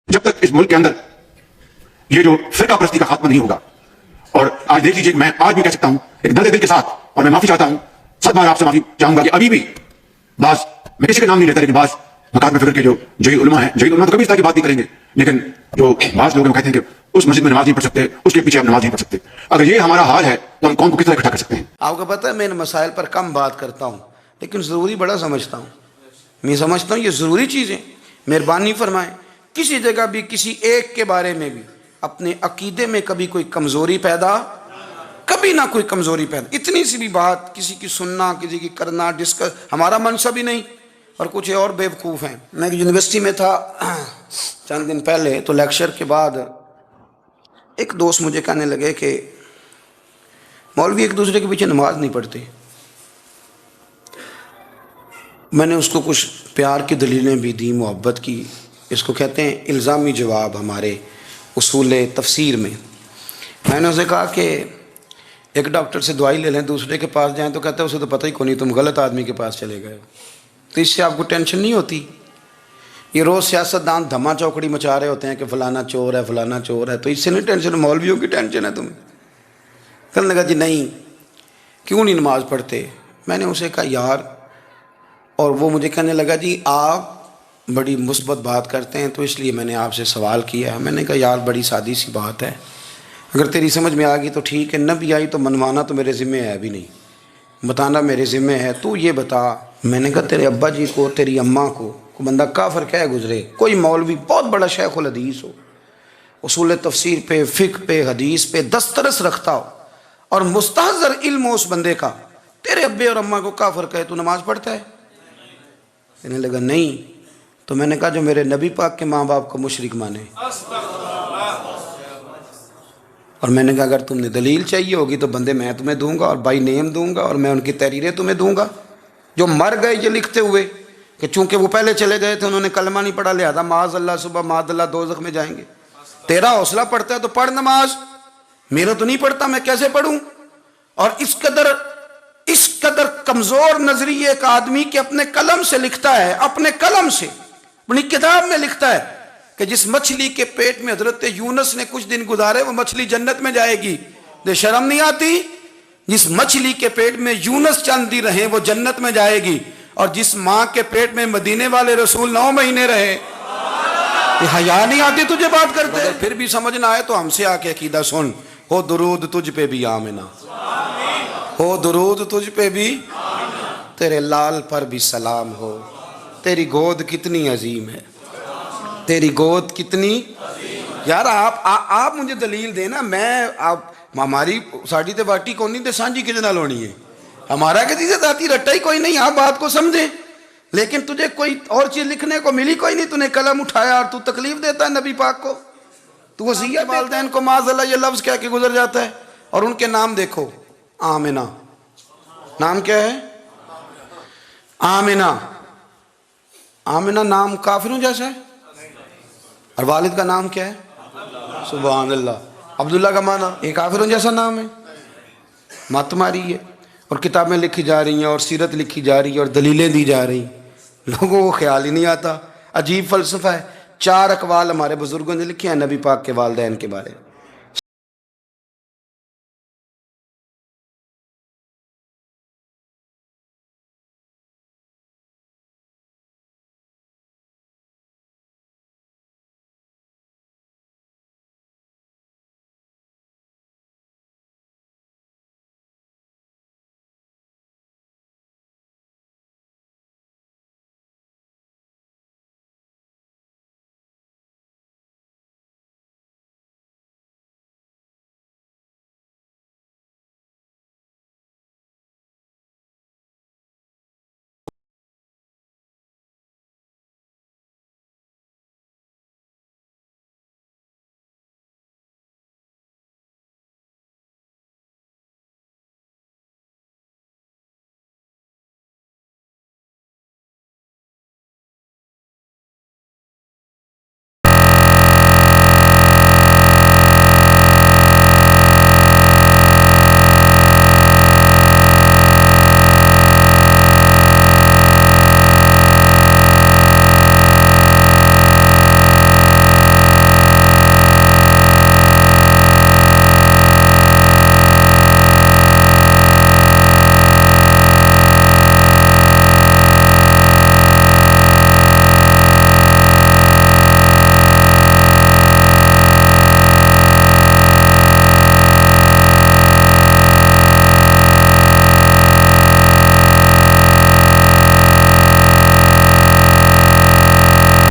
جب تک اس ملک کے اندر یہ جو فرقہ پرستی کا خاتمہ نہیں ہوگا، اور آج دیکھ لیجیے میں آج بھی کہہ سکتا ہوں ایک درد دل کے ساتھ، اور میں معافی چاہتا ہوں، 7 بار آپ سے معافی چاہوں گا کہ ابھی بھی بعض، میں کسی کا نام نہیں لیتا لیکن بعض مکاتب فکر کے جو جلیل علماء ہیں، جلیل علماء تو کبھی اس طرح کی بات نہیں کریں گے، لیکن جو بعض لوگ ہیں وہ کہتے ہیں کہ اس مسجد میں نماز نہیں پڑھ سکتے، اس کے پیچھے آپ نماز نہیں پڑھ سکتے۔ اگر یہ ہمارا حال ہے تو ہم قوم کو کس طرح اکٹھا کر سکتے ہیں؟ آپ کو پتہ ہے میں ان مسائل پر کم بات کرتا ہوں لیکن ضروری بڑا سمجھتا ہوں۔ میں سمجھتا ہوں یہ ضروری چیزیں، مہربانی فرمائیں کسی جگہ بھی کسی ایک کے بارے میں بھی اپنے عقیدے میں کبھی کوئی کمزوری پیدا، کبھی نہ کوئی کمزوری پیدا، اتنی سی بھی بات کسی کی سننا، کسی کی کرنا، ڈسکس، ہمارا منصب ہی نہیں، اور کچھ اور بیوقوف ہیں۔ میں یونیورسٹی میں تھا چند دن پہلے، تو لیکچر کے بعد ایک دوست مجھے کہنے لگے کہ مولوی ایک دوسرے کے پیچھے نماز نہیں پڑھتے۔ میں نے اس کو کچھ پیار کی دلیلیں بھی دی، محبت کی، اس کو کہتے ہیں الزامی جواب ہمارے اصول تفسیر میں۔ میں نے اسے کہا کہ ایک ڈاکٹر سے دوائی لے لیں، دوسرے کے پاس جائیں تو کہتا ہے اسے تو پتہ ہی کو نہیں، تم غلط آدمی کے پاس چلے گئے، تو اس سے آپ کو ٹینشن نہیں ہوتی؟ یہ روز سیاستدان دھما چوکڑی مچا رہے ہوتے ہیں کہ فلانا چور ہے، فلانا چور ہے، تو اس سے نہیں ٹینشن، مولویوں کی ٹینشن ہے تمہیں۔ کہنے لگا جی نہیں، کیوں نہیں نماز پڑھتے؟ میں نے اسے کہا یار، اور وہ مجھے کہنے لگا جی آپ بڑی مثبت بات کرتے ہیں تو اس لیے میں نے آپ سے سوال کیا ہے۔ میں نے کہا یار بڑی سادی سی بات ہے، اگر تیری سمجھ میں آ گئی تو ٹھیک ہے، نہ بھی آئی تو منوانا تو میرے ذمہ ہے بھی نہیں، بتانا میرے ذمہ ہے۔ تو یہ بتا، میں نے کہا تیرے ابا جی کو، تیری اماں کو کوئی بندہ کافر کہہ گزرے، کوئی مولوی بہت بڑا شیخ الحدیث ہو، اصول تفسیر پہ، فقہ پہ، حدیث پہ دسترس رکھتا ہو، اور مستحضر علم ہو اس بندے کا، تیرے ابے اور اماں کو کافر کہے تو نماز پڑھتا ہے؟ کہنے لگا نہیں۔ تو میں نے کہا جو میرے نبی پاک کے ماں باپ کو مشرک مانے، اور میں نے کہا اگر تم نے دلیل چاہیے ہوگی تو بندے میں تمہیں دوں گا، اور بائی نیم دوں گا، اور میں ان کی تحریریں تمہیں دوں گا جو مر گئے یہ لکھتے ہوئے کہ چونکہ وہ پہلے چلے گئے تھے، انہوں نے کلمہ نہیں پڑھا، لہذا معاذ اللہ صبح معاذ اللہ دوزخ میں جائیں گے۔ تیرا حوصلہ پڑھتا ہے تو پڑھ نماز، میرا تو نہیں پڑھتا، میں کیسے پڑھوں؟ اور اس قدر کمزور نظریے ایک آدمی کہ اپنے قلم سے لکھتا ہے، اپنے قلم سے اپنی کتاب میں لکھتا ہے کہ جس مچھلی کے پیٹ میں حضرت یونس نے کچھ دن گزارے وہ مچھلی جنت میں جائے گی۔ دے شرم نہیں آتی؟ جس مچھلی کے پیٹ میں یونس چند دن رہے وہ جنت میں جائے گی، اور جس ماں کے پیٹ میں مدینے والے رسول 9 مہینے رہے، یہ حیا نہیں آتی تجھے بات کرتے؟ اگر پھر بھی سمجھ نہ آئے تو ہم سے آ کے عقیدہ سن، ہو درود تجھ پہ بھی آمنہ، ہو درود تجھ پہ بھی، تیرے لال پر بھی سلام ہو، تیری گود کتنی عظیم ہے، تیری گود کتنی یار۔ آپ مجھے دلیل دینا، میں ہماری ساڑی تے واٹی کون نہیں تے سانجی کس نال ہونی ہے، ہمارا کسی سے ذاتی رٹا ہی کوئی نہیں، آپ بات کو سمجھیں۔ لیکن تجھے کوئی اور چیز لکھنے کو ملی کوئی نہیں، تو نے قلم اٹھایا اور تو تکلیف دیتا ہے نبی پاک کو، تو وصیت والدین کو معاذ اللہ یہ لفظ کہہ کے گزر جاتا ہے۔ اور ان کے نام دیکھو، آمنہ، نام کیا ہے؟ آمنہ۔ آمنہ نام کافروں جیسا ہے، اور والد کا نام کیا ہے؟ سبحان اللہ۔ عبداللہ کا معنی یہ کافروں جیسا نام ہے؟ مت ماری ہے، اور کتابیں لکھی جا رہی ہیں، اور سیرت لکھی جا رہی ہے، اور دلیلیں دی جا رہی ہیں، لوگوں کو خیال ہی نہیں آتا۔ عجیب فلسفہ ہے۔ 4 اقوال ہمارے بزرگوں نے لکھے ہیں نبی پاک کے والدین کے بارے میں۔